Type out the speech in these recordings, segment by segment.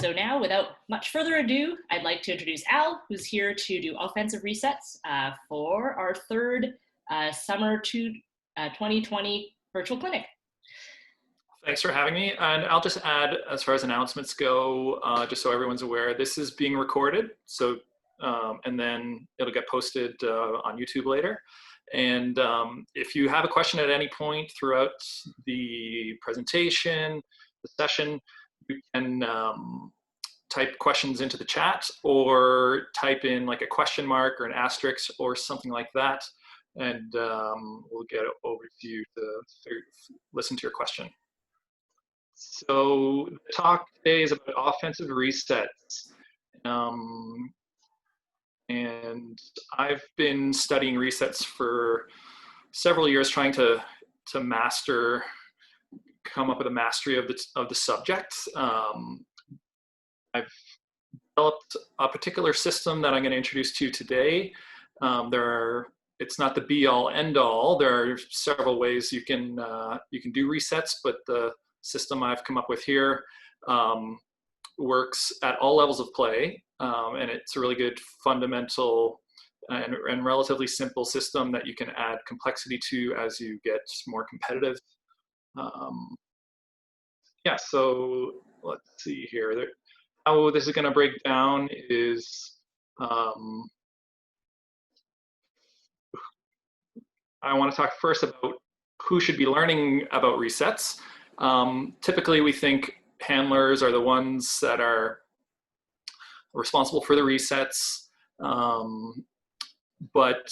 So now, without much further ado, I'd like to introduce Al, who's here to do offensive resets for our third summer 2020 virtual clinic. Thanks for having me. And I'll just add, as far as announcements go, just so everyone's aware, this is being recorded. So, and then it'll get posted on YouTube later. And if you have a question at any point throughout the presentation, the session, you can type questions into the chat or type in like a question mark or an asterisk or something like that. And we'll get it over to you to listen to your question. So the talk today is about offensive resets. And I've been studying resets for several years, trying to come up with a mastery of the subject. I've developed a particular system that I'm going to introduce to you today. It's not the be-all, end-all. There are several ways you can do resets, but the system I've come up with here works at all levels of play, and it's a really good fundamental and relatively simple system that you can add complexity to as you get more competitive. Yeah, so let's see here. How this is going to break down is I want to talk first about who should be learning about resets. Typically, we think handlers are the ones that are responsible for the resets, but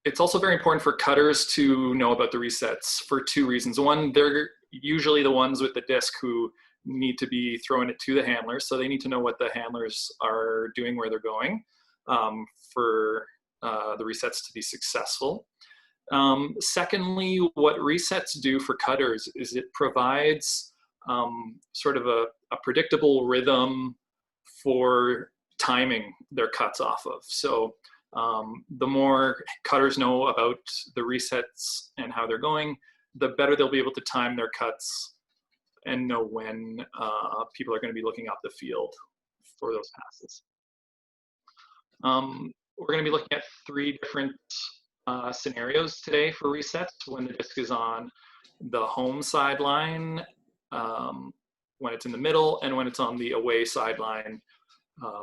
it's also very important for cutters to know about the resets for two reasons. One, they're usually the ones with the disc who need to be throwing it to the handlers, so they need to know what the handlers are doing, where they're going, for the resets to be successful. Secondly, what resets do for cutters is it provides sort of a predictable rhythm for timing their cuts off of. So the more cutters know about the resets and how they're going, the better they'll be able to time their cuts and know when people are going to be looking up the field for those passes. We're going to be looking at three different scenarios today for resets: when the disc is on the home sideline, when it's in the middle, and when it's on the away sideline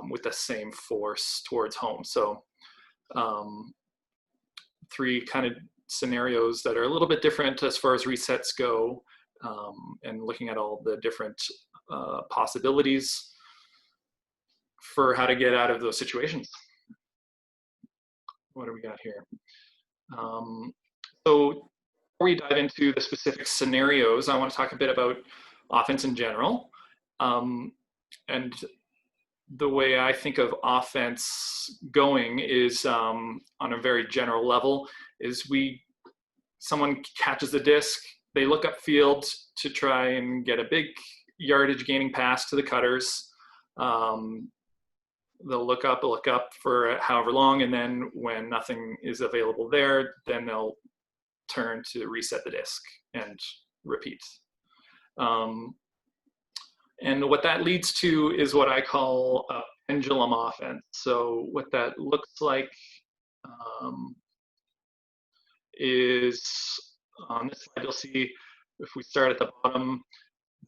with the same force towards home. So three kind of scenarios that are a little bit different as far as resets go, and looking at all the different possibilities for how to get out of those situations. What do we got here? So before we dive into the specific scenarios, I want to talk a bit about offense in general. And the way I think of offense going is on a very general level, is someone catches the disc, they look upfield to try and get a big yardage gaining pass to the cutters. They'll look up for however long, and then when nothing is available there, then they'll turn to reset the disc and repeat. And what that leads to is what I call a pendulum offense. So what that looks like is, on this slide, you'll see if we start at the bottom,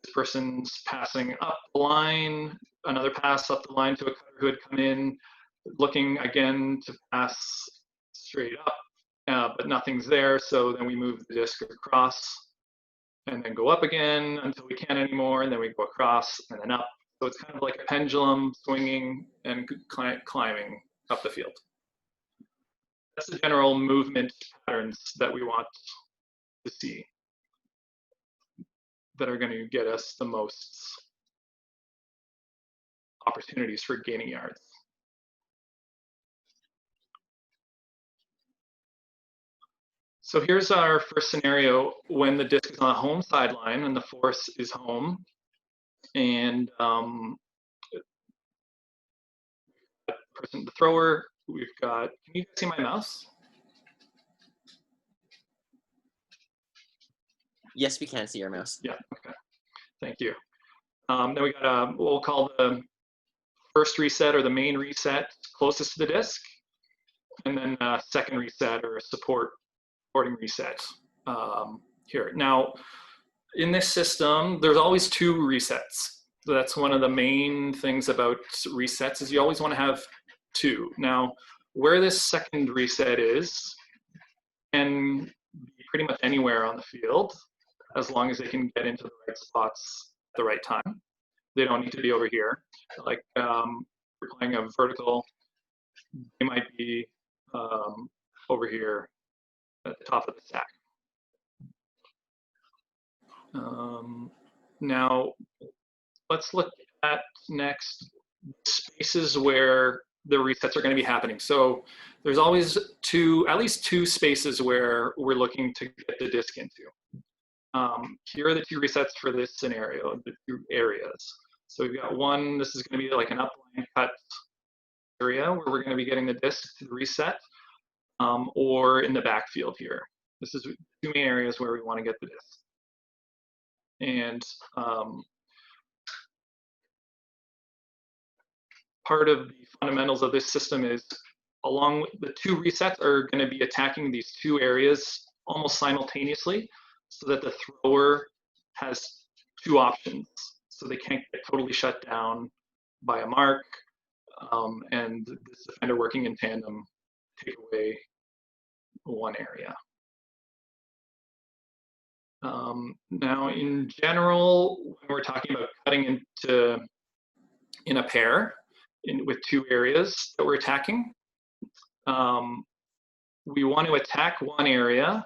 this person's passing up the line, another pass up the line to a cutter who had come in, looking again to pass straight up, but nothing's there. So then we move the disc across and then go up again until we can't anymore, and then we go across and then up. So it's kind of like a pendulum swinging and climbing up the field. That's the general movement patterns that we want to see, that are going to get us the most opportunities for gaining yards. So here's our first scenario when the disc is on the home sideline and the force is home. And the thrower, we've got, can you see my mouse? Yes, we can see your mouse. Yeah, okay, thank you. Then we got what we'll call the first reset or the main reset closest to the disk, and then a second reset or a supporting reset here. Now, in this system, there's always two resets. So that's one of the main things about resets is you always want to have two. Now, where this second reset is can be pretty much anywhere on the field, as long as they can get into the right spots at the right time. They don't need to be over here. Like we're playing a vertical, they might be over here at the top of the stack. Now, let's look at next spaces where the resets are going to be happening. So there's always at least two spaces where we're looking to get the disk into. Here are the two resets for this scenario, the two areas. So we've got one, this is going to be like an upline cut area where we're going to be getting the disk to the reset, or in the backfield here. This is two main areas where we want to get the disk. And part of the fundamentals of this system is along with the two resets are going to be attacking these two areas almost simultaneously so that the thrower has two options. So they can't get totally shut down by a mark and this defender working in tandem take away one area. Now, in general, when we're talking about cutting in a pair with two areas that we're attacking, we want to attack one area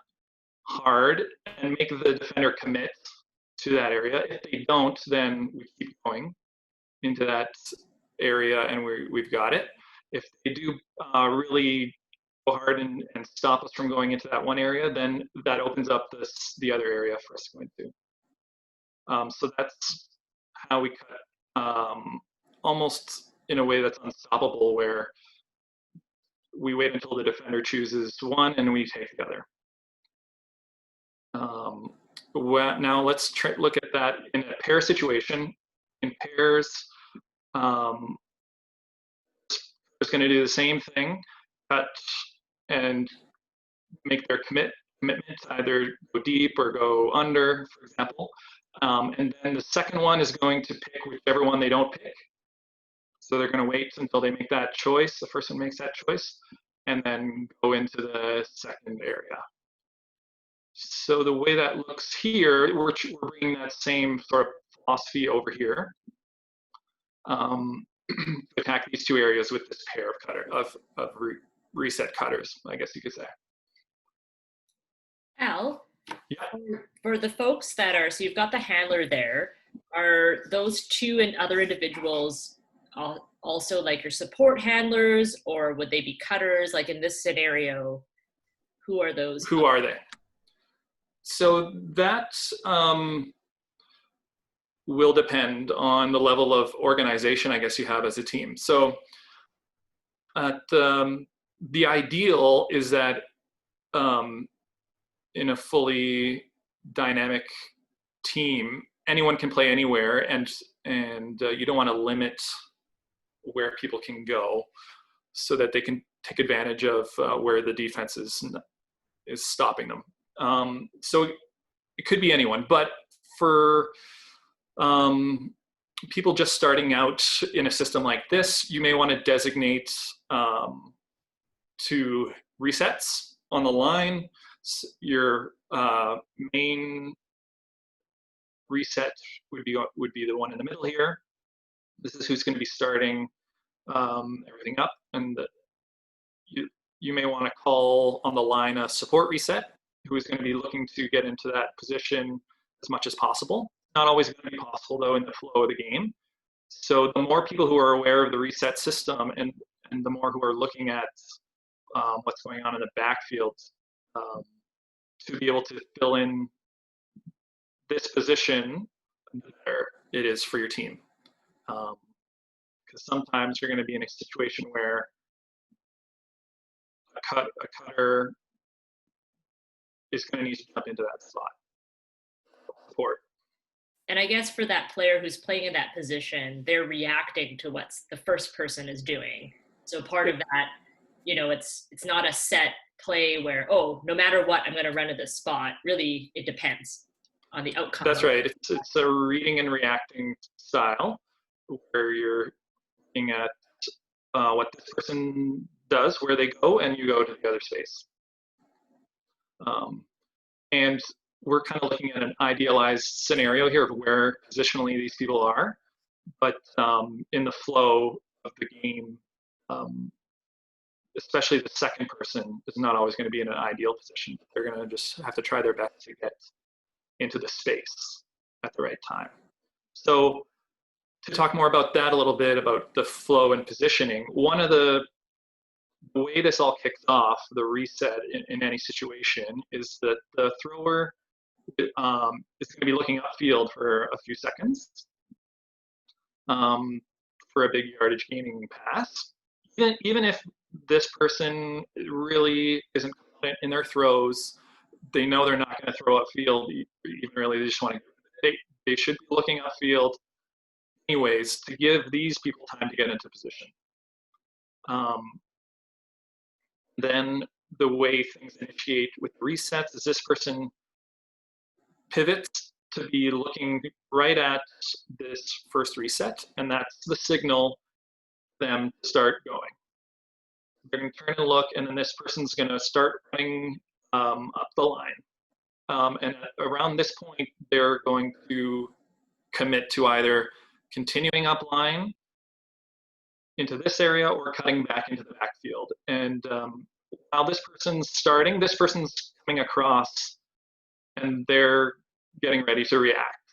hard and make the defender commit to that area. If they don't, then we keep going into that area and we've got it. If they do really go hard and stop us from going into that one area, then that opens up the other area for us to go into. So that's how we cut almost in a way that's unstoppable, where we wait until the defender chooses one and we take the other. Now let's look at that in a pair situation. In pairs, it's going to do the same thing, cut and make their commitment, either go deep or go under, for example. And then the second one is going to pick whichever one they don't pick. So they're going to wait until they make that choice. The first one makes that choice, and then go into the second area. So the way that looks here, we're bringing that same sort of philosophy over here. Attack these two areas with this pair of reset cutters, I guess you could say. Al, yeah. For the folks that are, so you've got the handler there, are those two and other individuals also like your support handlers, or would they be cutters? Like in this scenario, who are those? Who are they? So that will depend on the level of organization, I guess, you have as a team. So the ideal is that in a fully dynamic team, anyone can play anywhere, and you don't want to limit where people can go so that they can take advantage of where the defense is stopping them. So it could be anyone, but for people just starting out in a system like this, you may want to designate two resets on the line. Your main reset would be the one in the middle here. This is who's going to be starting everything up, and you may want to call on the line a support reset, who is going to be looking to get into that position as much as possible. Not always going to be possible, though, in the flow of the game. So the more people who are aware of the reset system and the more who are looking at what's going on in the backfield to be able to fill in this position, the better it is for your team. Because sometimes you're going to be in a situation where a cutter is going to need to jump into that spot. Support. And I guess for that player who's playing in that position, they're reacting to what the first person is doing. So part of that, it's not a set play where, oh, no matter what, I'm going to run to this spot. Really, it depends on the outcome. That's right. It's a reading and reacting style where you're looking at what this person does, where they go, and you go to the other space. And we're kind of looking at an idealized scenario here of where positionally these people are, but in the flow of the game, especially the second person is not always going to be in an ideal position. They're going to just have to try their best to get into the space at the right time. So to talk more about that a little bit, about the flow and positioning, one of the way this all kicks off, the reset in any situation, is that the thrower is going to be looking upfield for a few seconds for a big yardage gaining pass. Even if this person really isn't confident in their throws, they know they're not going to throw upfield, even really, they just want to, they should be looking upfield anyways to give these people time to get into position. Then the way things initiate with resets is this person pivots to be looking right at this first reset, and that's the signal for them to start going. They're going to turn and look, and then this person's going to start running up the line. And around this point, they're going to commit to either continuing up line into this area or cutting back into the backfield. And while this person's starting, this person's coming across and they're getting ready to react.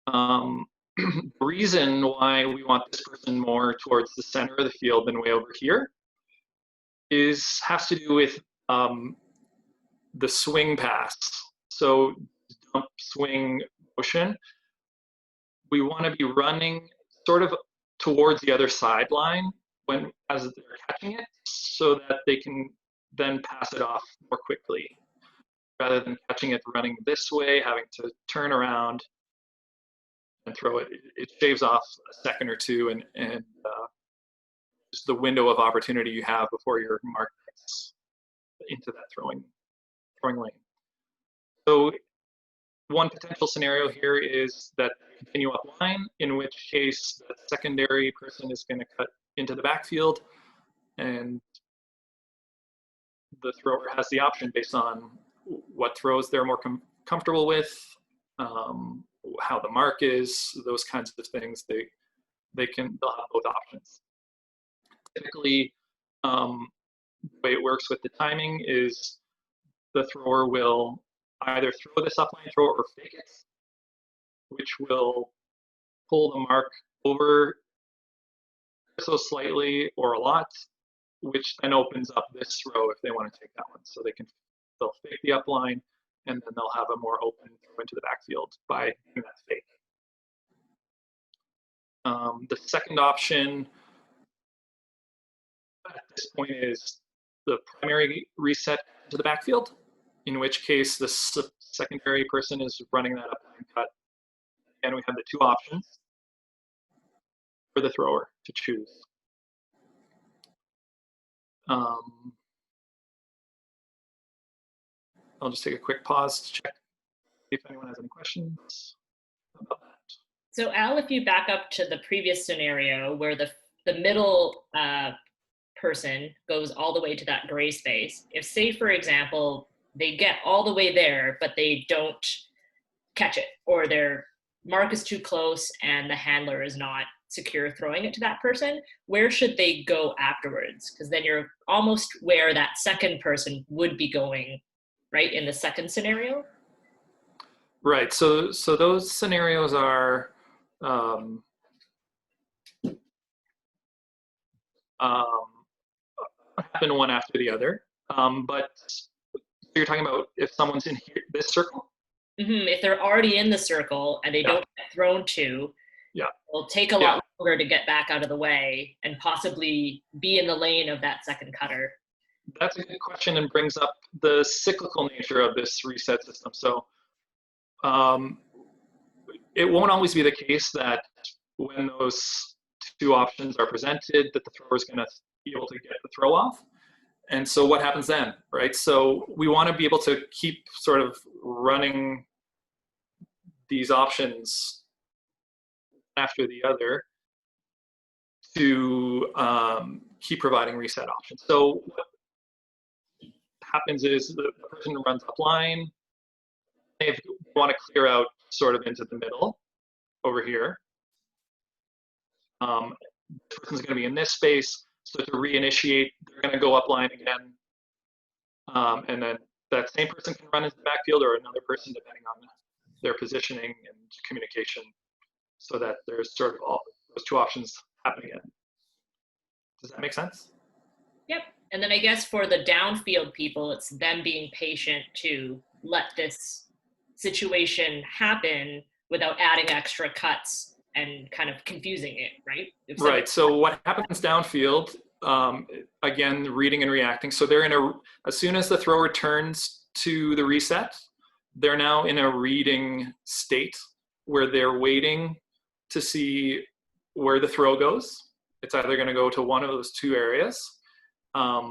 The reason why we want this person more towards the center of the field than way over here has to do with the swing pass. So dump swing motion, we want to be running sort of towards the other sideline as they're catching it, so that they can then pass it off more quickly, rather than catching it running this way, having to turn around and throw it. It shaves off a second or two, and just the window of opportunity you have before your mark gets into that throwing lane. So one potential scenario here is that they continue up line, in which case the secondary person is going to cut into the backfield, and the thrower has the option based on what throws they're more comfortable with, how the mark is, those kinds of things. They'll have both options. Typically, the way it works with the timing is the thrower will either throw this upline throw or fake it, which will pull the mark over so slightly or a lot, which then opens up this row if they want to take that one. So they'll fake the upline, and then they'll have a more open throw into the backfield by doing that fake. The second option at this point is the primary reset to the backfield, in which case the secondary person is running that upline cut. And we have the two options for the thrower to choose. I'll just take a quick pause to check if anyone has any questions about that. So Al, if you back up to the previous scenario where the middle person goes all the way to that gray space, if, say, for example, they get all the way there, but they don't catch it, or their mark is too close and the handler is not secure throwing it to that person, where should they go afterwards? Because then you're almost where that second person would be going, right, in the second scenario? Right, so those scenarios are happen one after the other, but you're talking about if someone's in here, this circle? Mm-hmm. If they're already in the circle and they don't get thrown to, it'll take a lot longer to get back out of the way and possibly be in the lane of that second cutter. That's a good question and brings up the cyclical nature of this reset system. So it won't always be the case that when those two options are presented that the thrower is going to be able to get the throw off. And so what happens then, right? So we want to be able to keep sort of running these options after the other to keep providing reset options. So what happens is the person runs up line, they want to clear out sort of into the middle over here. This person's going to be in this space, so to reinitiate, they're going to go up line again, and then that same person can run into the backfield or another person depending on their positioning and communication, so that there's sort of all those two options happening again. Does that make sense? Yep. And then I guess for the downfield people, it's them being patient to let this situation happen without adding extra cuts and kind of confusing it, right? Right. So what happens downfield, again, reading and reacting. So they're in as soon as the thrower turns to the reset, they're now in a reading state where they're waiting to see where the throw goes. It's either going to go to one of those two areas. I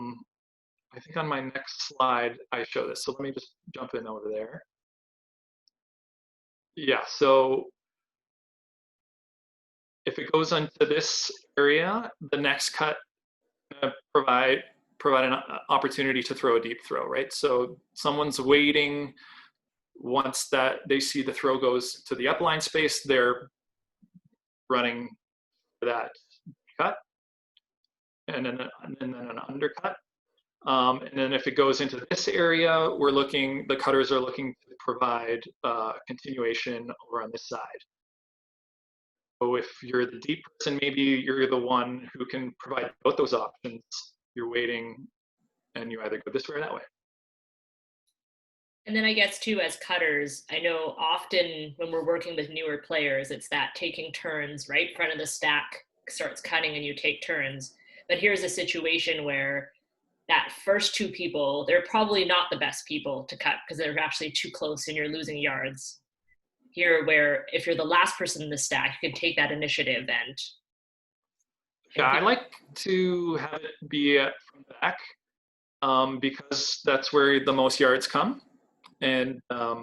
think on my next slide, I show this. So let me just jump in over there. Yeah, so if it goes into this area, the next cut provide an opportunity to throw a deep throw, right? So someone's waiting. Once that they see the throw goes to the upline space, they're running for that cut, and then an undercut. And then if it goes into this area, the cutters are looking to provide continuation over on this side. So if you're the deep person, maybe you're the one who can provide both those options. You're waiting, and you either go this way or that way. And then I guess too, as cutters, I know often when we're working with newer players, it's that taking turns right in front of the stack starts cutting and you take turns. But here's a situation where that first two people, they're probably not the best people to cut because they're actually too close and you're losing yards. Here, where if you're the last person in the stack, you can take that initiative and yeah, I like to have it be from the back because that's where the most yards come. And I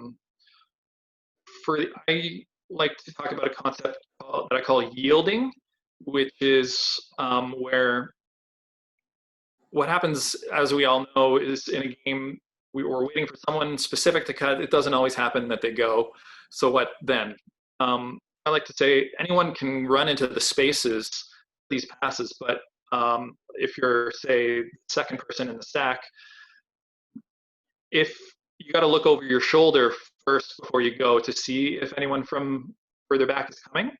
like to talk about a concept that I call yielding, which is where what happens, as we all know, is in a game we're waiting for someone specific to cut. It doesn't always happen that they go. So what then? I like to say anyone can run into the spaces, these passes, but if you're, say, second person in the stack, if you got to look over your shoulder first before you go to see if anyone from further back is coming,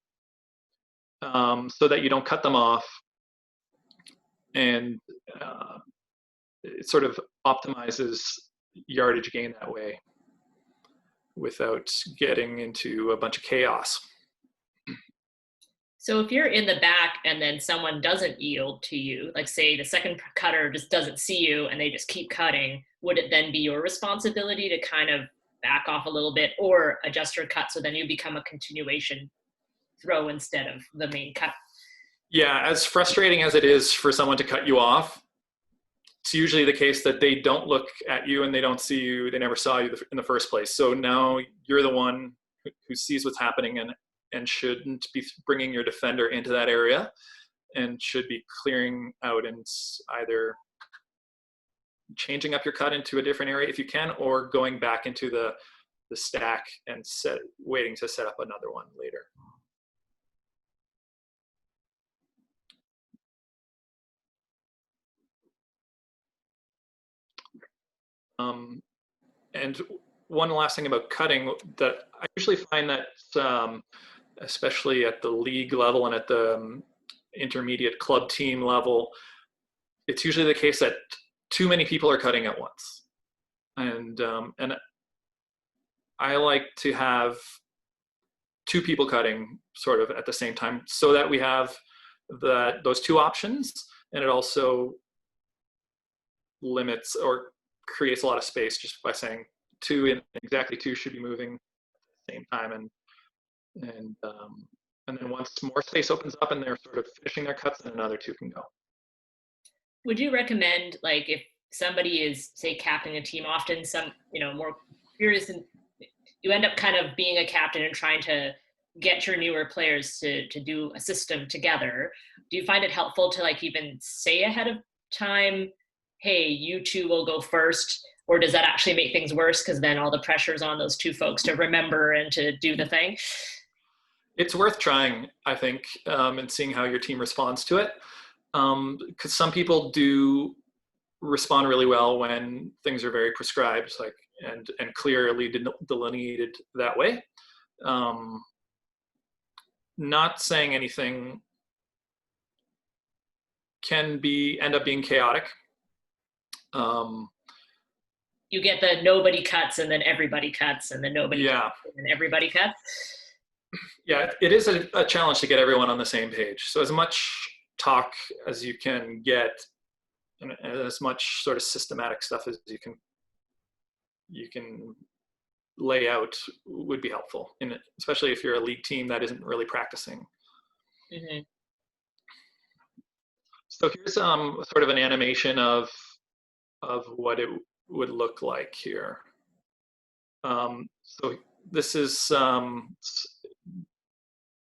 so that you don't cut them off, and it sort of optimizes yardage gain that way without getting into a bunch of chaos. So if you're in the back and then someone doesn't yield to you, like say the second cutter just doesn't see you and they just keep cutting, would it then be your responsibility to kind of back off a little bit or adjust your cut so then you become a continuation throw instead of the main cut? Yeah, as frustrating as it is for someone to cut you off, it's usually the case that they don't look at you and they don't see you, they never saw you in the first place. So now you're the one who sees what's happening and shouldn't be bringing your defender into that area and should be clearing out and either changing up your cut into a different area if you can, or going back into the stack and waiting to set up another one later. And one last thing about cutting that I usually find that, especially at the league level and at the intermediate club team level, it's usually the case that too many people are cutting at once. And I like to have two people cutting sort of at the same time so that we have those two options, and it also limits or creates a lot of space just by saying exactly two should be moving at the same time. And And then once more space opens up and they're sort of finishing their cuts, then another two can go. Would you recommend, like, if somebody is, say, captaining a team, often some, more curious, and you end up kind of being a captain and trying to get your newer players to do a system together. Do you find it helpful to, like, even say ahead of time, hey, you two will go first? Or does that actually make things worse because then all the pressure's on those two folks to remember and to do the thing? It's worth trying, I think, and seeing how your team responds to it. Because some people do respond really well when things are very prescribed, like and clearly delineated that way. Not saying anything can end up being chaotic. You get the nobody cuts and then everybody cuts and then nobody cuts and then everybody cuts. Yeah, it is a challenge to get everyone on the same page. So as much talk as you can get and as much sort of systematic stuff as you can lay out would be helpful, especially if you're a league team that isn't really practicing. Mm-hmm. So here's sort of an animation of what it would look like here. So this is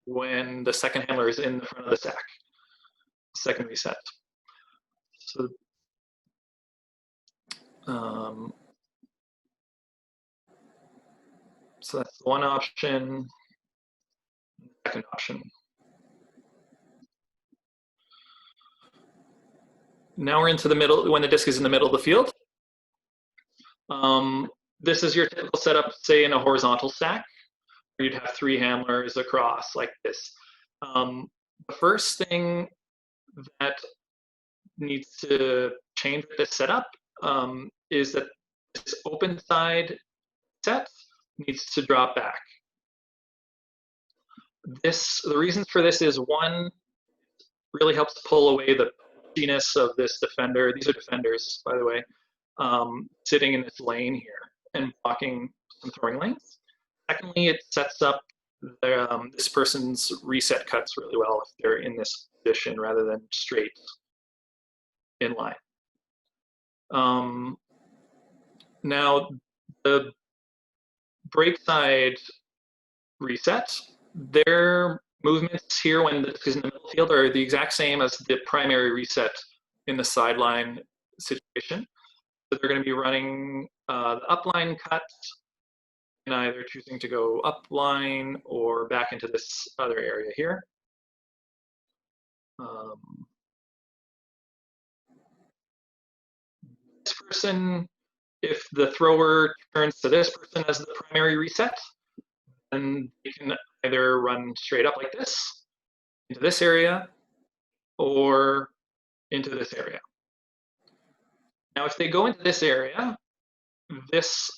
when the second handler is in the front of the stack, second reset. So so that's one option, second option. Now we're into the middle, when the disc is in the middle of the field. This is your typical setup, say in a horizontal stack, where you'd have three handlers across like this. The first thing that needs to change with this setup is that this open side set needs to drop back. The reasons for this is, one, really helps pull away the pushiness of this defender. These are defenders, by the way, sitting in this lane here and blocking some throwing lanes. Secondly, it sets up this person's reset cuts really well if they're in this position rather than straight in line. Now, the break side reset, their movements here when the disc is in the middle field are the exact same as the primary reset in the sideline situation. So they're going to be running the upline cut and either choosing to go upline or back into this other area here. This person, if the thrower turns to this person as the primary reset, then they can either run straight up like this, into this area, or into this area. Now, if they go into this area, this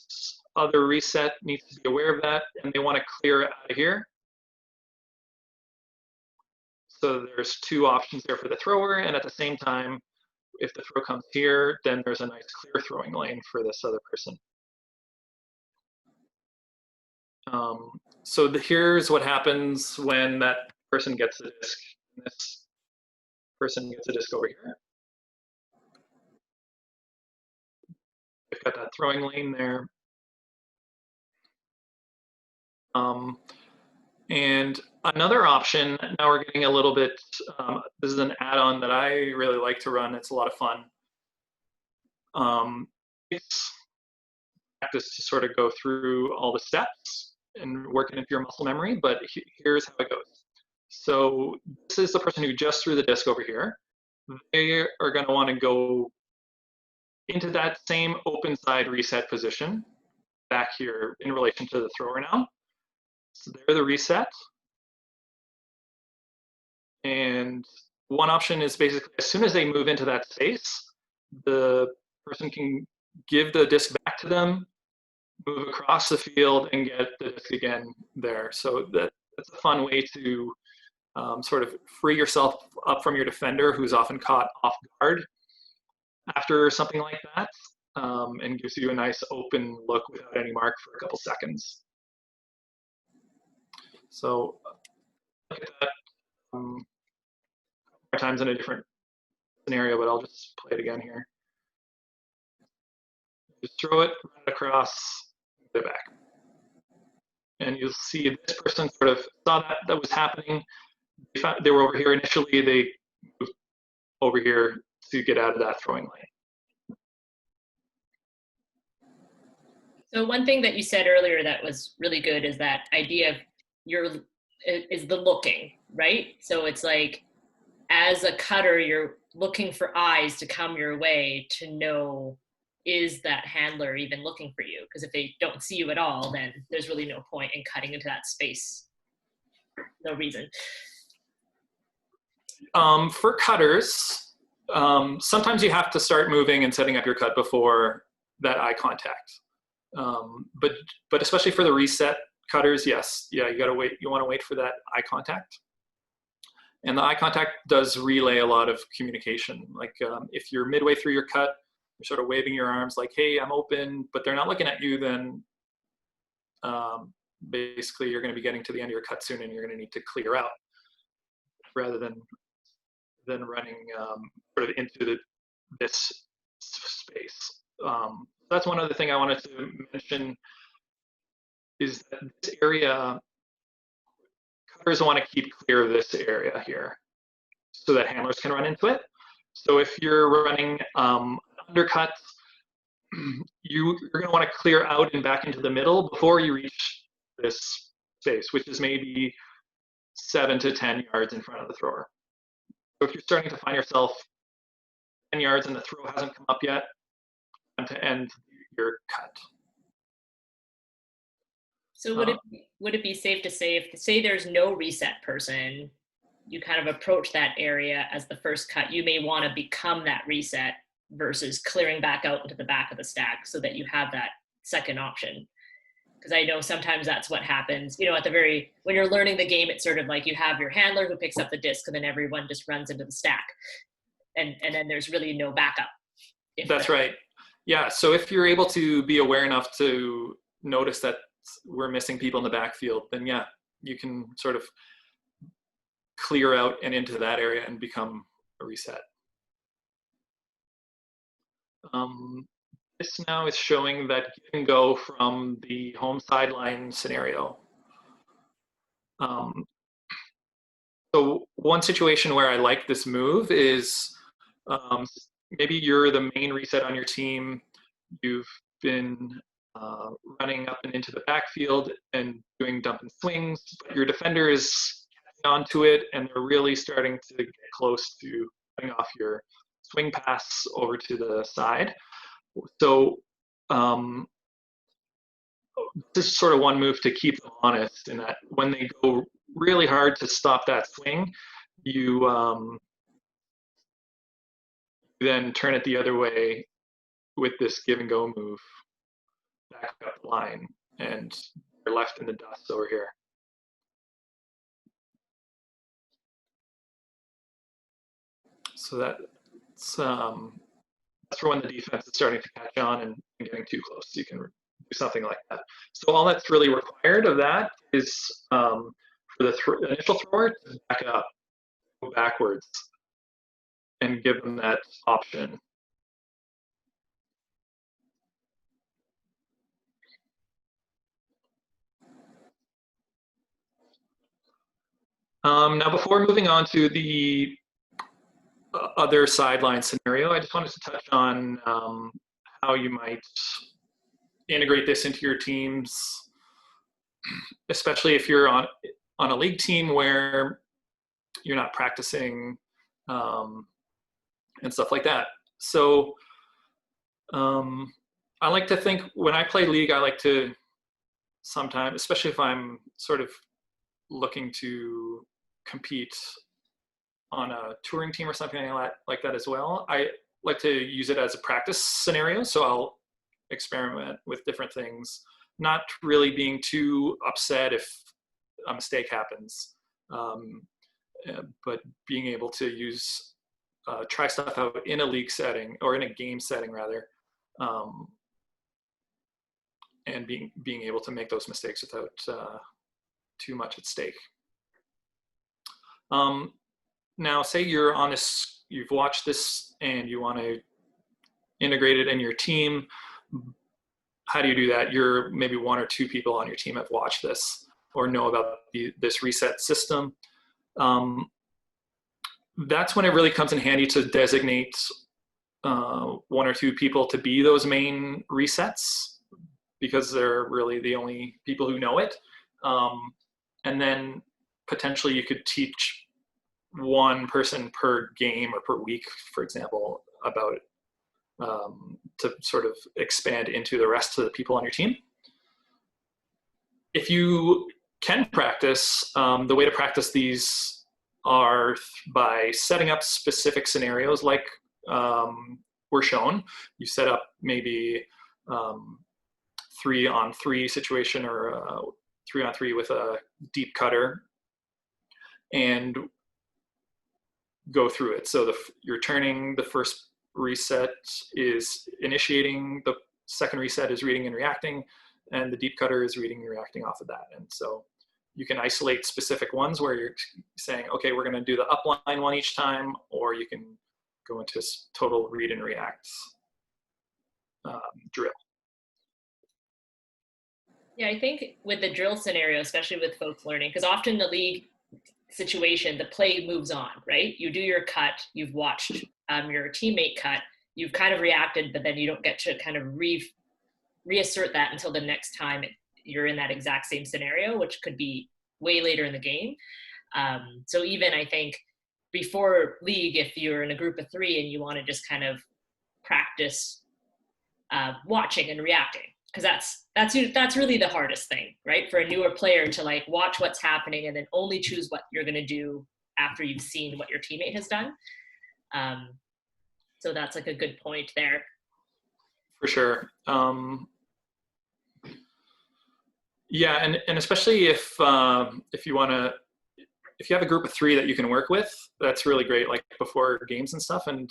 other reset needs to be aware of that, and they want to clear out of here. So there's two options there for the thrower, and at the same time, if the throw comes here, then there's a nice clear throwing lane for this other person. So here's what happens when that person gets the disc. This person gets a disc over here. They've got that throwing lane there. And another option, now we're getting a little bit, this is an add-on that I really like to run. It's a lot of fun. It's practice to sort of go through all the steps and work it into your muscle memory, but here's how it goes. So this is the person who just threw the disc over here. They are going to want to go into that same open side reset position back here in relation to the thrower now. So they're the reset. And one option is basically as soon as they move into that space, the person can give the disc back to them, move across the field, and get the disc again there. So that's a fun way to sort of free yourself up from your defender who's often caught off guard after something like that, and gives you a nice open look without any mark for a couple seconds. So look at that more times in a different scenario, but I'll just play it again here. Just throw it, run it across, get it back. And you'll see this person sort of saw that was happening. They were over here initially, they moved over here to get out of that throwing lane. So one thing that you said earlier that was really good is that idea of is the looking, right? So it's like, as a cutter, you're looking for eyes to come your way to know, is that handler even looking for you? Because if they don't see you at all, then there's really no point in cutting into that space. No reason. For cutters, sometimes you have to start moving and setting up your cut before that eye contact. But especially for the reset cutters, yes, yeah, you gotta wait. You want to wait for that eye contact. And the eye contact does relay a lot of communication. Like if you're midway through your cut, you're sort of waving your arms like, hey, I'm open, but they're not looking at you, then basically you're going to be getting to the end of your cut soon and you're going to need to clear out rather than running sort of into this space. That's one other thing I wanted to mention is that this area, cutters want to keep clear of this area here so that handlers can run into it. So if you're running undercuts, you're going to want to clear out and back into the middle before you reach this space, which is maybe 7 to 10 yards in front of the thrower. So if you're starting to find yourself 10 yards and the throw hasn't come up yet, time to end your cut. So would it be safe to say, if say there's no reset person, you kind of approach that area as the first cut, you may want to become that reset versus clearing back out into the back of the stack so that you have that second option? Because I know sometimes that's what happens, you know, at the when you're learning the game, it's sort of like you have your handler who picks up the disc and then everyone just runs into the stack. And then there's really no backup. That's right. Yeah, so if you're able to be aware enough to notice that we're missing people in the backfield, then yeah, you can sort of clear out and into that area and become a reset. This now is showing that give and go from the home sideline scenario. So one situation where I like this move is maybe you're the main reset on your team. You've been running up and into the backfield and doing dump and swings, but your defender is catching onto it and they're really starting to get close to cutting off your swing pass over to the side. So this is sort of one move to keep them honest, in that when they go really hard to stop that swing, you then turn it the other way with this give and go move back up the line, and you're left in the dust over here. So that's for when the defense is starting to catch on and getting too close. You can do something like that. So all that's really required of that is for the initial thrower to back up, go backwards, and give them that option. Now, before moving on to the other sideline scenario, I just wanted to touch on how you might integrate this into your teams, especially if you're on a league team where you're not practicing and stuff like that. So I like to think when I play league, I like to sometimes, especially if I'm sort of looking to compete on a touring team or something like that as well, I like to use it as a practice scenario. So I'll experiment with different things, not really being too upset if a mistake happens, but being able to use try stuff out in a league setting, or in a game setting rather, and being able to make those mistakes too much at stake. Now, say you're on this, you've watched this and you want to integrate it in your team. How do you do that? You're maybe one or two people on your team have watched this or know about this reset system. That's when it really comes in handy to designate one or two people to be those main resets, because they're really the only people who know it. And then potentially you could teach one person per game or per week, for example, about it, to sort of expand into the rest of the people on your team. If you can practice, the way to practice these are by setting up specific scenarios like were shown. You set up maybe 3-on-3 situation, or 3-on-3 with a deep cutter, and go through it. So you're turning, the first reset is initiating, the second reset is reading and reacting, and the deep cutter is reading and reacting off of that. And so you can isolate specific ones where you're saying, okay, we're going to do the upline one each time, or you can go into total read and react drill. Yeah, I think with the drill scenario, especially with folks learning, because often the league situation, the play moves on, right? You do your cut, you've watched your teammate cut, you've kind of reacted, but then you don't get to kind of reassert that until the next time you're in that exact same scenario, which could be way later in the game. So even I think before league, if you're in a group of 3 and you want to just kind of practice watching and reacting, because that's really the hardest thing, right? For a newer player to like watch what's happening and then only choose what you're going to do after you've seen what your teammate has done. So that's like a good point there. For sure. Yeah, and especially if you want to, if you have a group of 3 that you can work with, that's really great, like before games and stuff. And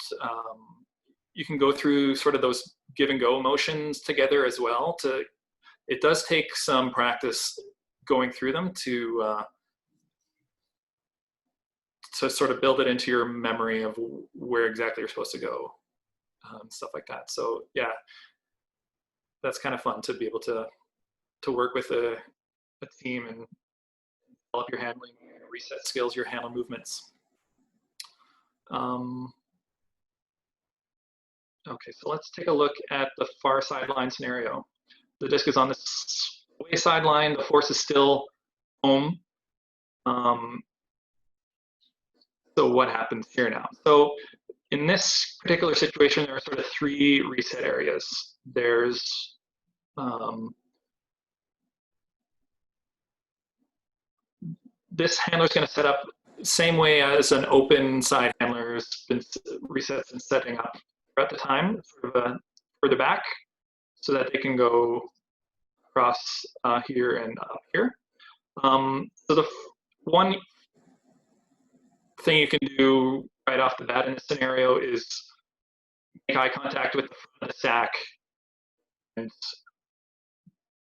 you can go through sort of those give and go motions together as well. It does take some practice going through them to sort of build it into your memory of where exactly you're supposed to go, stuff like that. So yeah, that's kind of fun to be able to work with a team and develop your handling, reset skills, your handle movements. Okay, so let's take a look at the far sideline scenario. The disc is on the away sideline, the force is still home. So what happens here now? So in this particular situation, there are sort of 3 reset areas. There's this handler is going to set up same way as an open side handler has been resets and setting up at the time, sort of further back, so that they can go across here and up here. So the one thing you can do right off the bat in this scenario is make eye contact with the front of the sack and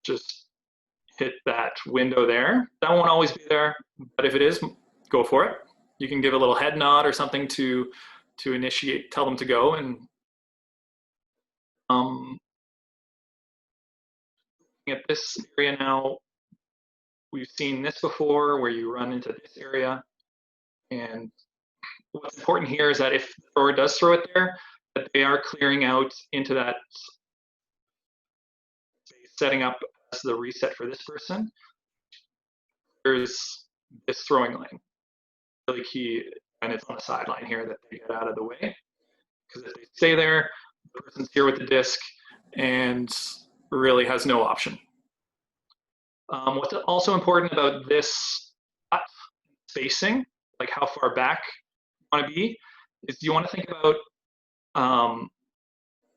just hit that window there. That won't always be there, but if it is, go for it. You can give a little head nod or something to initiate, tell them to go. And at this area now, we've seen this before where you run into this area. And what's important here is that if the thrower does throw it there, that they are clearing out into that space, setting up as the reset for this person. There's this throwing lane. Really key, and it's on the sideline here, that they get out of the way. Because if they stay there, the person's here with the disc and really has no option. What's also important about this spacing, like how far back you want to be, is you want to think about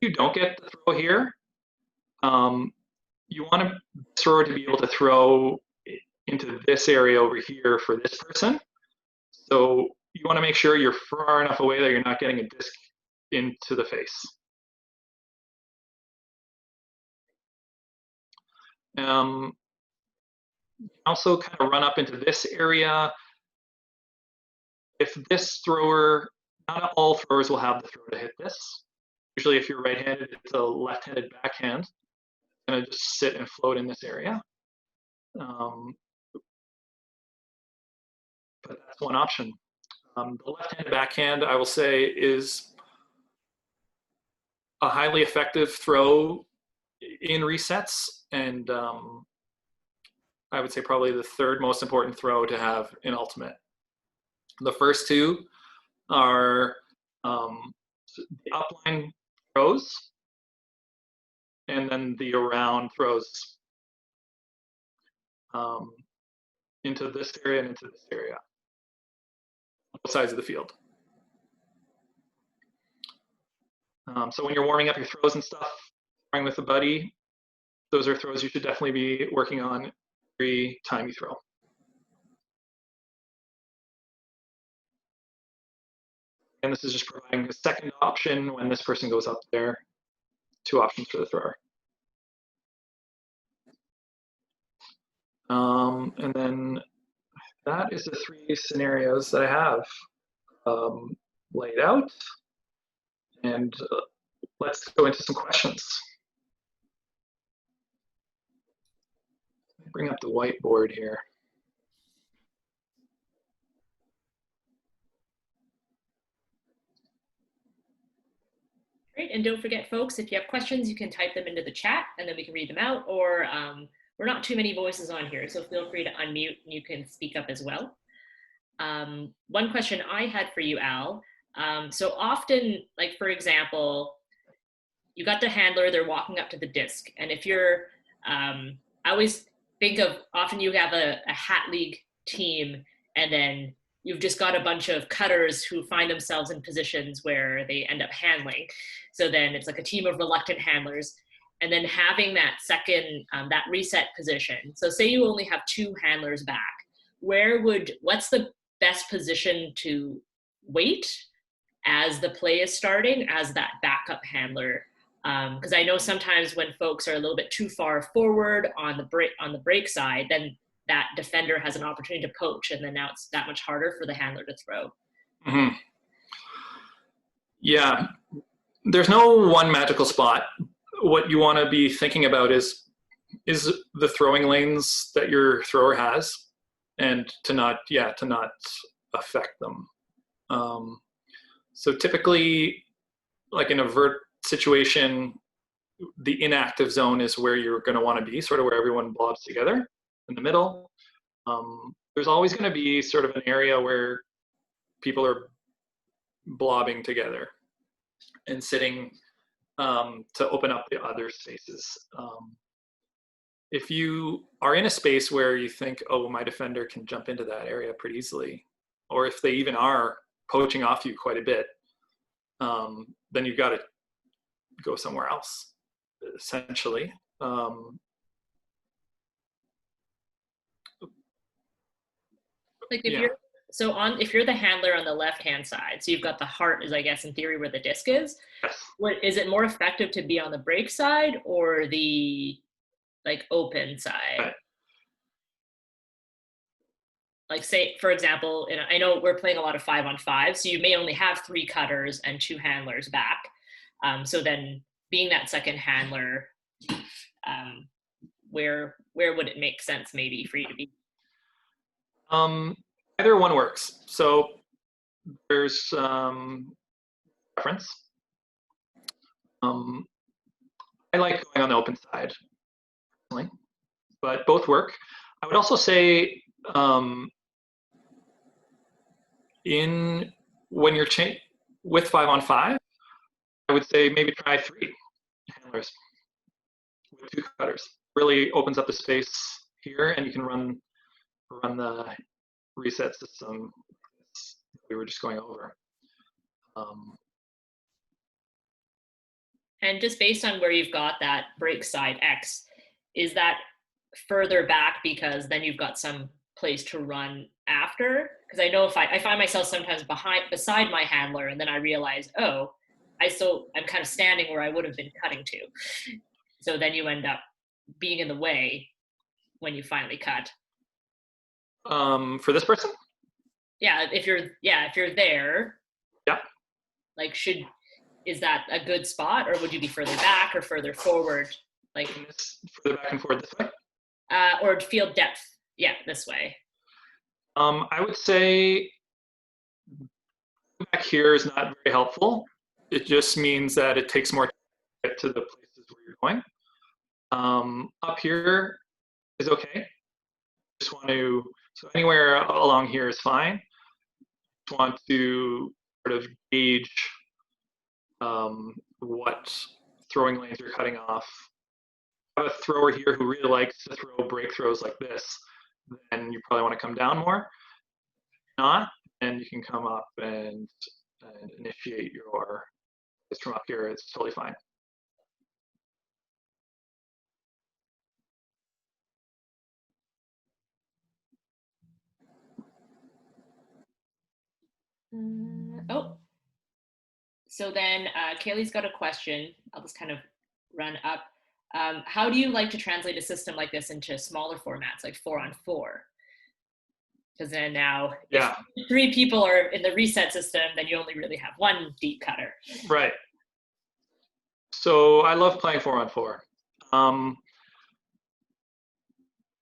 if you don't get the throw here, you want the thrower to be able to throw into this area over here for this person. So you want to make sure you're far enough away that you're not getting a disc into the face. also kind of run up into this area. If this thrower, not all throwers will have the throw to hit this. Usually if you're right-handed, it's a left-handed backhand. It's gonna just sit and float in this area. But that's one option. The left-handed backhand, I will say, is a highly effective throw in resets, and I would say probably the third most important throw to have in Ultimate. The first two are the upline throws, and then the around throws into this area and into this area, both sides of the field. So when you're warming up your throws and stuff, throwing with a buddy, those are throws you should definitely be working on every time you throw. And this is just providing a second option when this person goes up there. Two options for the thrower. And then that is the three scenarios that I have laid out. And let's go into some questions. Bring up the whiteboard here. Great, and don't forget, folks, if you have questions, you can type them into the chat and then we can read them out, or we're not too many voices on here, so feel free to unmute and you can speak up as well. One question I had for you, Al, so often, like for example, you got the handler, they're walking up to the disc, and if you're, I always think of, often you have a hat league team, and then you've just got a bunch of cutters who find themselves in positions where they end up handling. So then it's like a team of reluctant handlers. And then having that second, that reset position. So say you only have two handlers back, what's the best position to wait as the play is starting as that backup handler? Because I know sometimes when folks are a little bit too far forward on the break side, then that defender has an opportunity to poach, and then now it's that much harder for the handler to throw. Mm-hmm. Yeah, there's no one magical spot. What you want to be thinking about is the throwing lanes that your thrower has, and to not affect them. So typically, like in a vert situation, the inactive zone is where you're going to want to be, sort of where everyone blobs together in the middle. There's always going to be sort of an area where people are blobbing together and sitting to open up the other spaces. If you are in a space where you think, oh, my defender can jump into that area pretty easily, or if they even are poaching off you quite a bit, then you've got to go somewhere else, essentially. Like if you're the handler on the left-hand side, so you've got the heart is, I guess, in theory where the disc is. Yes. Is it more effective to be on the break side or the like open side? Right. Like say, for example, I know we're playing a lot of 5-on-5, so you may only have 3 cutters and 2 handlers back. So then being that second handler, where would it make sense maybe for you to be? Either one works. So there's preference. I like going on the open side, personally, but both work. I would also say when you're with 5-on-5, I would say maybe try 3 handlers with 2 cutters. Really opens up the space here, and you can run the reset system we were just going over. And just based on where you've got that break side X, is that further back because then you've got some place to run after? Because I know if I find myself sometimes beside my handler, and then I realize, oh, I'm kind of standing where I would have been cutting to. So then you end up being in the way when you finally cut. For this person? Yeah, if you're there, Yeah. like is that a good spot, or would you be further back or further forward? Like Further back and forth this way? or field depth. Yeah, this way. I would say back here is not very helpful. It just means that it takes more time to get to the places where you're going. Up here is okay. Just want to, so anywhere along here is fine. Just want to sort of gauge what throwing lanes you're cutting off. If you have a thrower here who really likes to throw break throws like this, then you probably want to come down more. If not, then you can come up and initiate your from up here. It's totally fine. Oh, so then Kaylee's got a question. I'll just kind of run up. How do you like to translate a system like this into smaller formats, like 4-on-4? Because then now, yeah, if 3 people are in the reset system, then you only really have 1 deep cutter. Right. So I love playing 4-on-4.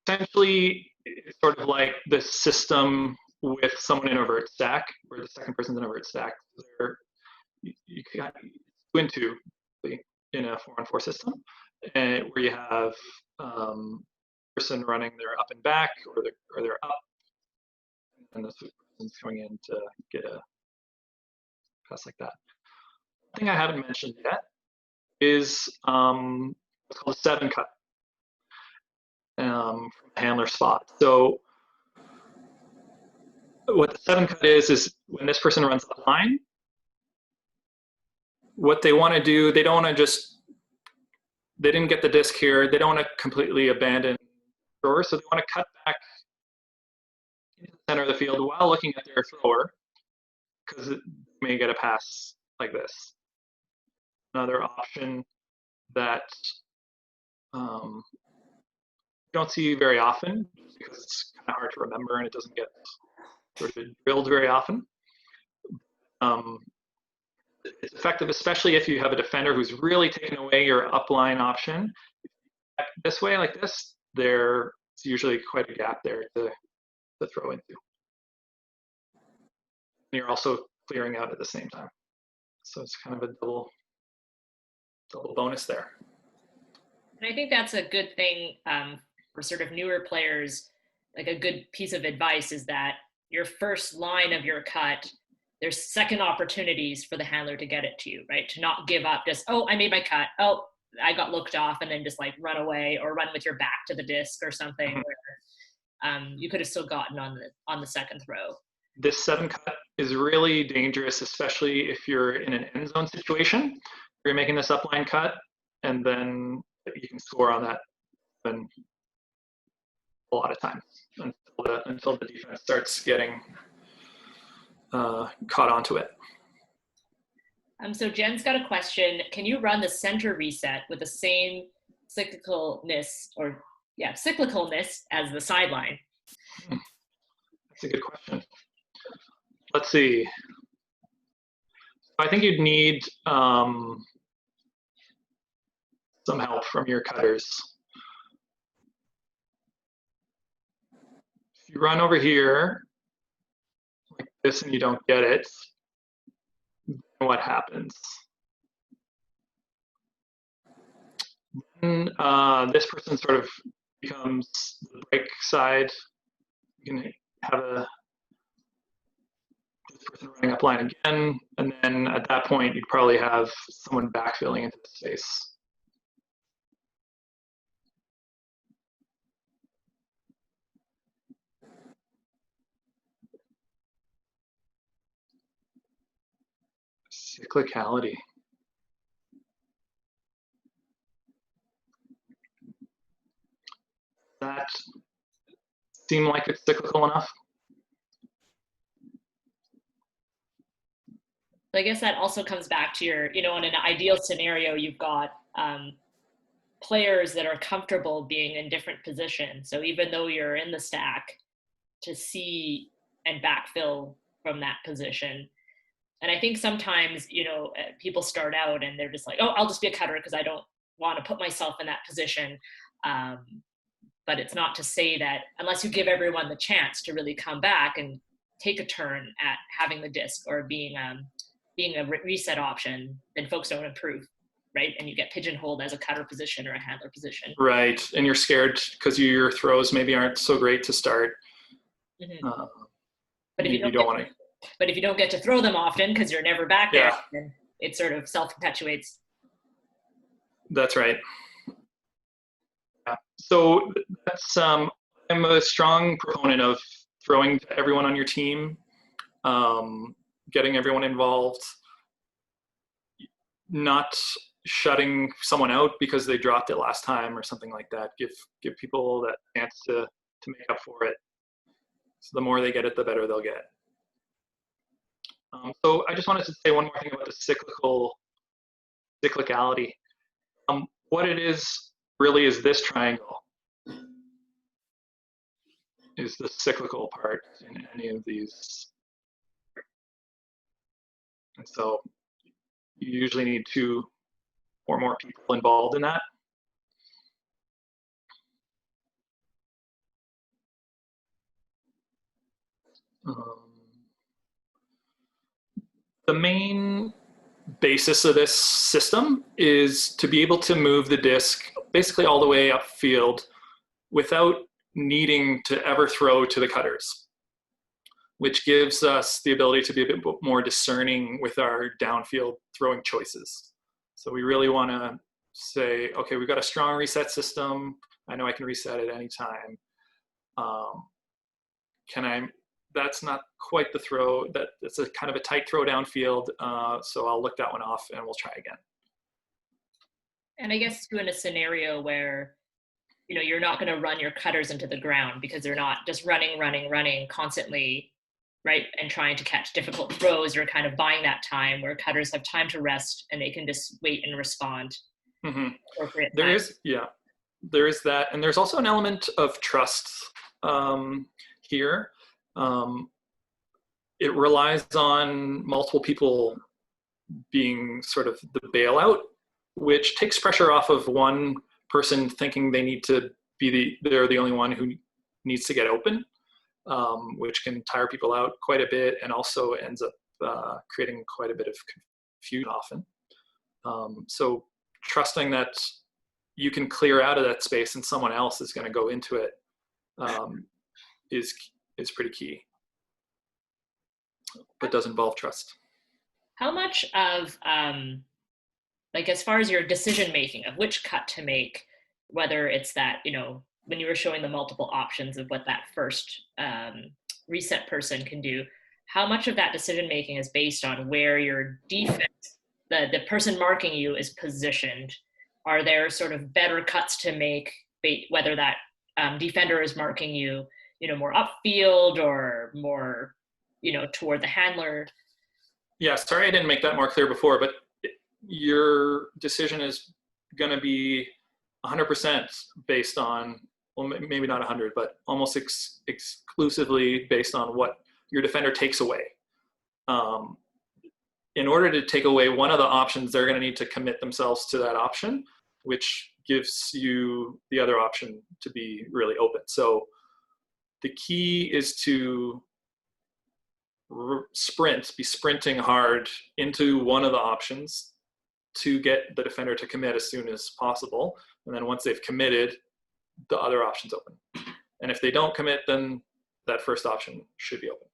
Essentially, it's sort of like the system with someone in a vert stack, where the second person's in a vert stack. You got 2 and 2 in a 4-on-4 system, where you have person running their up and back, or they're up, and this person's coming in to get a pass like that. The thing I haven't mentioned yet is what's called a 7 cut from the handler spot. So what the 7 cut is when this person runs the line, what they want to do, they don't want to they didn't get the disc here, they don't want to completely abandon thrower, so they want to cut back into the center of the field while looking at their thrower, because it may get a pass like this. Another option that you don't see very often, because it's kind of hard to remember and it doesn't get sort of drilled very often. It's effective, especially if you have a defender who's really taken away your upline option. This way, like this, there's usually quite a gap there to throw into. And you're also clearing out at the same time. So it's kind of a double bonus there. And I think that's a good thing for sort of newer players. Like a good piece of advice is that your first line of your cut, there's second opportunities for the handler to get it to you, right? To not give up just, oh, I made my cut. Oh, I got looked off, and then just like run away or run with your back to the disc or something where you could have still gotten on the second throw. This 7 cut is really dangerous, especially if you're in an end zone situation. You're making this upline cut, and then you can score on that a lot of times until the defense starts getting caught onto it. So Jen's got a question. Can you run the center reset with the same cyclicalness as the sideline? That's a good question. Let's see. I think you'd need some help from your cutters. If you run over here like this and you don't get it, what happens? Then this person sort of becomes the break side. You can have this person running up line again, and then at that point you'd probably have someone backfilling into the space. Cyclicality. That seem like it's cyclical enough? I guess that also comes back to your, in an ideal scenario, you've got players that are comfortable being in different positions. So even though you're in the stack, to see and backfill from that position. And I think sometimes, people start out and they're just like, oh, I'll just be a cutter because I don't want to put myself in that position. But it's not to say that unless you give everyone the chance to really come back and take a turn at having the disc or being a reset option, then folks don't improve, right? And you get pigeonholed as a cutter position or a handler position. Right, and you're scared because your throws maybe aren't so great to start. Mm-hmm. But if you don't want to. But if you don't get to throw them often because you're never back there, then it sort of self-perpetuates. That's right. Yeah. So that's I'm a strong proponent of throwing to everyone on your team, getting everyone involved, not shutting someone out because they dropped it last time or something like that. Give people that chance to make up for it. So the more they get it, the better they'll get. So I just wanted to say one more thing about the cyclicality. What it is really is this triangle is the cyclical part in any of these. And so you usually need 2 or more people involved in that. The main basis of this system is to be able to move the disc basically all the way upfield without needing to ever throw to the cutters, which gives us the ability to be a bit more discerning with our downfield throwing choices. So we really want to say, okay, we've got a strong reset system. I know I can reset at any time. That's not quite the throw. That's a kind of a tight throw downfield. So I'll look that one off and we'll try again. And I guess too, in a scenario where, you're not going to run your cutters into the ground because they're not just running constantly, right? And trying to catch difficult throws, you're kind of buying that time where cutters have time to rest and they can just wait and respond. Mm-hmm. There is that. And there's also an element of trust here. It relies on multiple people being sort of the bailout, which takes pressure off of one person thinking they need to they're the only one who needs to get open, which can tire people out quite a bit and also ends up creating quite a bit of confusion often. So trusting that you can clear out of that space and someone else is going to go into it is pretty key. But does involve trust. How much of, as far as your decision making of which cut to make, whether it's that, when you were showing the multiple options of what that first reset person can do, how much of that decision making is based on where your defense, the person marking you, is positioned? Are there sort of better cuts to make, whether that defender is marking you, more upfield or more, toward the handler? Yeah, sorry I didn't make that more clear before, but your decision is going to be 100% based on, well, maybe not 100, but almost exclusively based on what your defender takes away. In order to take away one of the options, they're going to need to commit themselves to that option, which gives you the other option to be really open. So the key is to be sprinting hard into one of the options to get the defender to commit as soon as possible. And then once they've committed, the other option's open. And if they don't commit, then that first option should be open.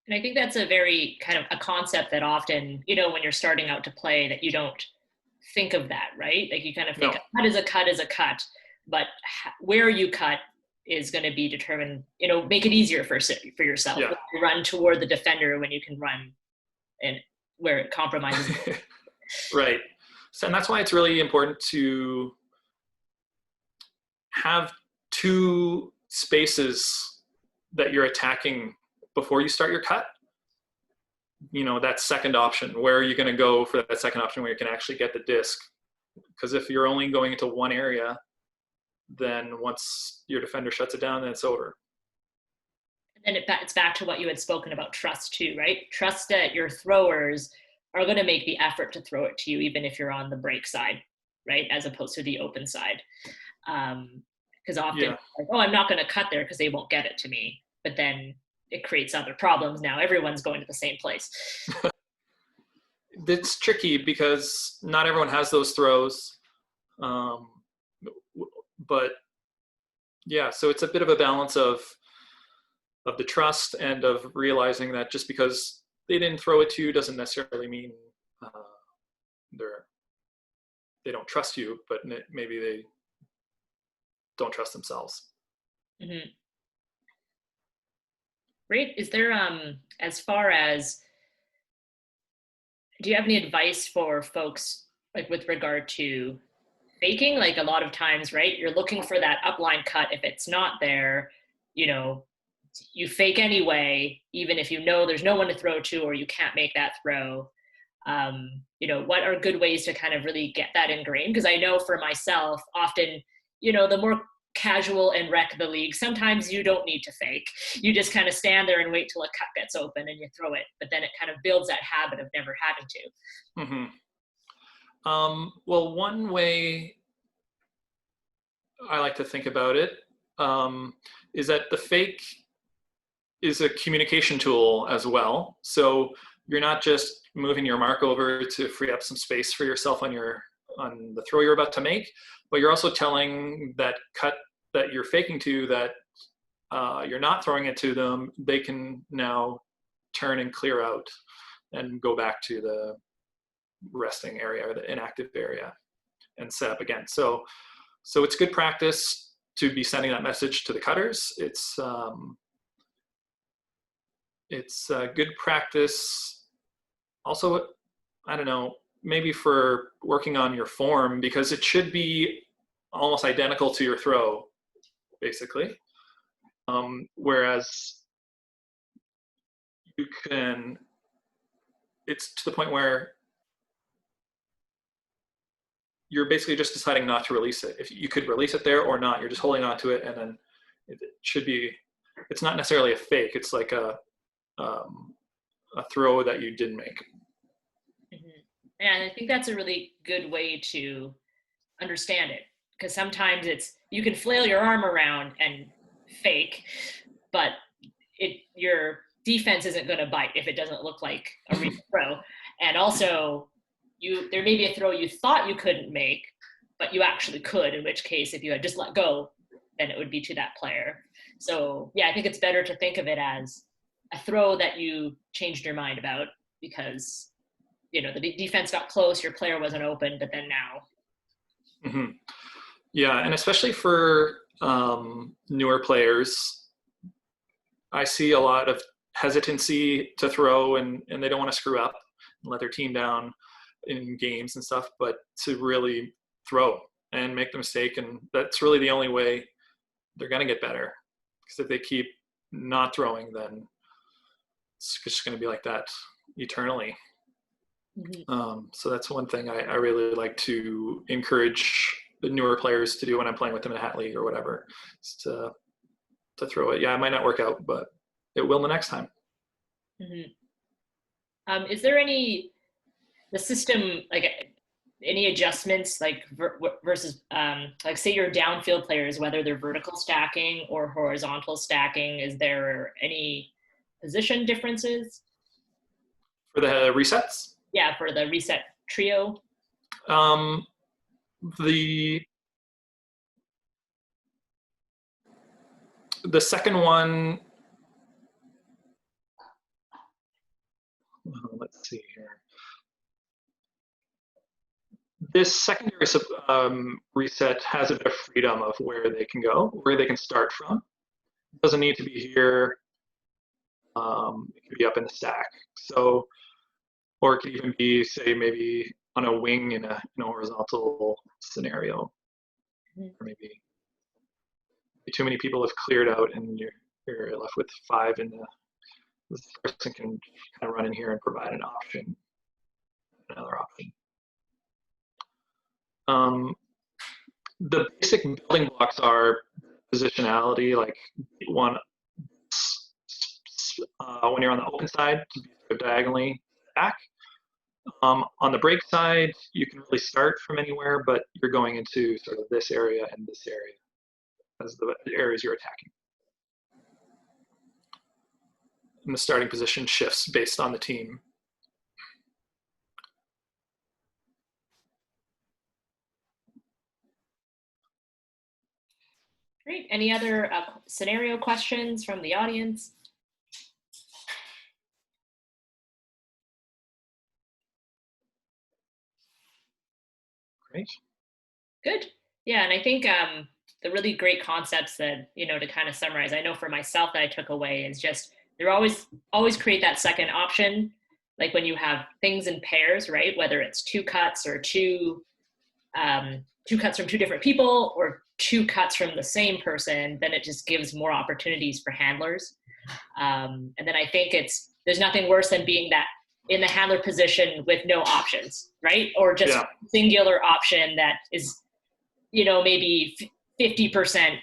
And I think that's a very kind of a concept that often, when you're starting out to play, that you don't think of that, right? Like you kind of think a cut is a cut is a cut, but where you cut is going to be determined, make it easier for yourself. Yeah. You run toward the defender when you can run and where it compromises. Right. So, and that's why it's really important to have 2 spaces that you're attacking before you start your cut. That second option, where are you going to go for that second option where you can actually get the disc? Because if you're only going into one area, then once your defender shuts it down, then it's over. And it's back to what you had spoken about trust too, right? Trust that your throwers are going to make the effort to throw it to you, even if you're on the break side, right? As opposed to the open side. Because often, Yeah. like, oh, I'm not going to cut there because they won't get it to me. But then it creates other problems. Now everyone's going to the same place. It's tricky because not everyone has those throws. But yeah, so it's a bit of a balance of the trust and of realizing that just because they didn't throw it to you doesn't necessarily mean they don't trust you, but maybe they don't trust themselves. Mm-hmm. Great. Is there, as far as, do you have any advice for folks, like with regard to faking? Like a lot of times, right, you're looking for that upline cut. If it's not there, you know, you fake anyway, even if you know there's no one to throw to or you can't make that throw. You know, what are good ways to kind of really get that ingrained? Because I know for myself, often, you know, the more casual and wreck the league, sometimes you don't need to fake. You just kind of stand there and wait till a cut gets open and you throw it. But then it kind of builds that habit of never having to. Well, one way I like to think about it is that the fake is a communication tool as well. So you're not just moving your mark over to free up some space for yourself on the throw you're about to make, but you're also telling that cut that you're faking to that you're not throwing it to them. They can now turn and clear out and go back to the resting area or the inactive area and set up again. So it's good practice to be sending that message to the cutters. It's good practice also, I don't know, maybe for working on your form, because it should be almost identical to your throw, basically. Whereas it's to the point where you're basically just deciding not to release it. If you could release it there or not, you're just holding on to it, and then it should be, it's not necessarily a fake, it's like a throw that you didn't make. Mm-hmm. And I think that's a really good way to understand it, because sometimes you can flail your arm around and fake, but your defense isn't going to bite if it doesn't look like a real throw. And also, there may be a throw you thought you couldn't make, but you actually could, in which case, if you had just let go, then it would be to that player. So yeah, I think it's better to think of it as a throw that you changed your mind about because, you know, the defense got close, your player wasn't open, but then now. Mm-hmm. Yeah, and especially for newer players, I see a lot of hesitancy to throw, and they don't want to screw up and let their team down in games and stuff, but to really throw and make the mistake. And that's really the only way they're going to get better. Because if they keep not throwing, then it's just going to be like that eternally. Mm-hmm. So that's one thing I really like to encourage the newer players to do when I'm playing with them in a hat league or whatever, is to throw it. Yeah, it might not work out, but it will the next time. Mm-hmm. Is there the system, like any adjustments, like versus, like say your downfield players, whether they're vertical stacking or horizontal stacking, is there any position differences? For the resets? Yeah, for the reset trio. The second one, let's see here. This secondary reset has a bit of freedom of where they can go, where they can start from. It doesn't need to be here. It could be up in the stack. So, or it could even be, say, maybe on a wing in a horizontal scenario, or maybe too many people have cleared out and you're left with 5, and this person can kind of run in here and provide an option, another option. The basic building blocks are positionality, like when you're on the open side, to be sort of diagonally back. On the break side, you can really start from anywhere, but you're going into sort of this area and this area as the areas you're attacking. And the starting position shifts based on the team. Great. Any other scenario questions from the audience? Great. Good. Yeah, and I think the really great concepts that, to kind of summarize, I know for myself that I took away is just there always create that second option, like when you have things in pairs, right? Whether it's two cuts or two cuts from two different people or two cuts from the same person, then it just gives more opportunities for handlers. And then I think there's nothing worse than being that in the handler position with no options, right? Or just singular option that is, maybe 50%,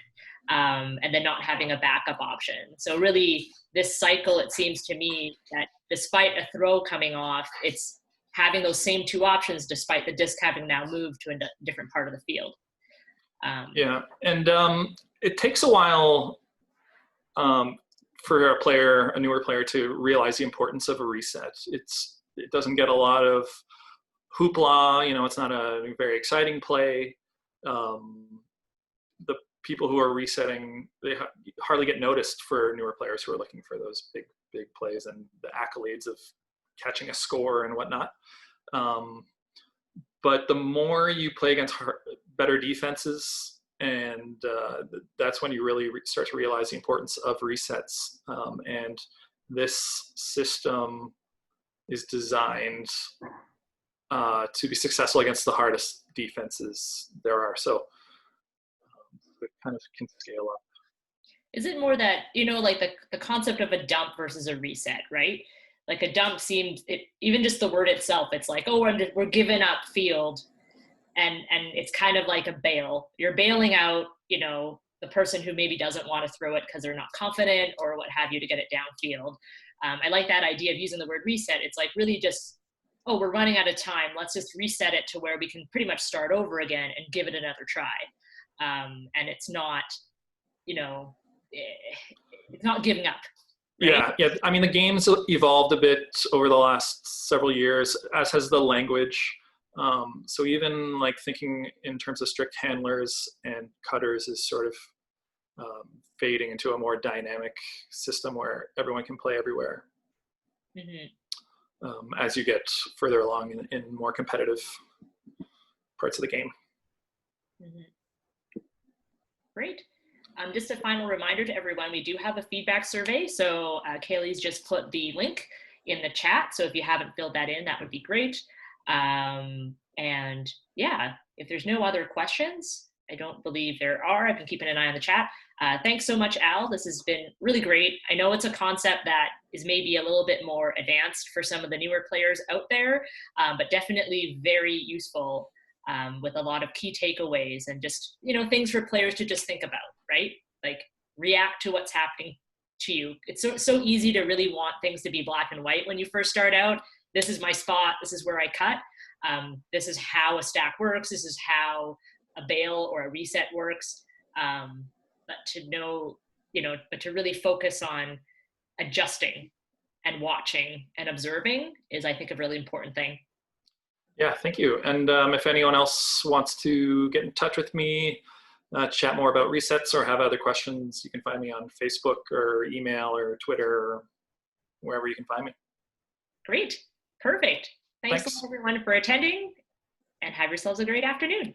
and then not having a backup option. So really this cycle, it seems to me that despite a throw coming off, it's having those same two options despite the disc having now moved to a different part of the field. Yeah, and it takes a while for a newer player to realize the importance of a reset. It doesn't get a lot of hoopla, it's not a very exciting play. The people who are resetting, they hardly get noticed for newer players who are looking for those big plays and the accolades of catching a score and whatnot. But the more you play against better defenses, and that's when you really start to realize the importance of resets. And this system is designed to be successful against the hardest defenses there are. So it kind of can scale up. Is it more that, like the concept of a dump versus a reset, right? Like a dump seems, even just the word itself, it's like, oh, we're giving up field. And it's kind of like a bail. You're bailing out, the person who maybe doesn't want to throw it because they're not confident or what have you to get it downfield. I like that idea of using the word reset. It's like really just, oh, we're running out of time. Let's just reset it to where we can pretty much start over again and give it another try. And it's not, it's not giving up. Right? Yeah. I mean, the game's evolved a bit over the last several years, as has the language. So even like thinking in terms of strict handlers and cutters is sort of fading into a more dynamic system where everyone can play everywhere. Mm-hmm. As you get further along in more competitive parts of the game. Mm-hmm. Great. Just a final reminder to everyone, we do have a feedback survey. So Kaylee's just put the link in the chat. So if you haven't filled that in, that would be great. And yeah, if there's no other questions, I don't believe there are. I've been keeping an eye on the chat. Thanks so much, Al. This has been really great. I know it's a concept that is maybe a little bit more advanced for some of the newer players out there, but definitely very useful with a lot of key takeaways and just, things for players to just think about, right? Like react to what's happening to you. It's so easy to really want things to be black and white when you first start out. This is my spot. This is where I cut. This is how a stack works. This is how a bail or a reset works. But to know, but to really focus on adjusting and watching and observing is, I think, a really important thing. Yeah, thank you. And if anyone else wants to get in touch with me, chat more about resets or have other questions, you can find me on Facebook or email or Twitter or wherever you can find me. Great. Perfect. Thanks everyone for attending and have yourselves a great afternoon.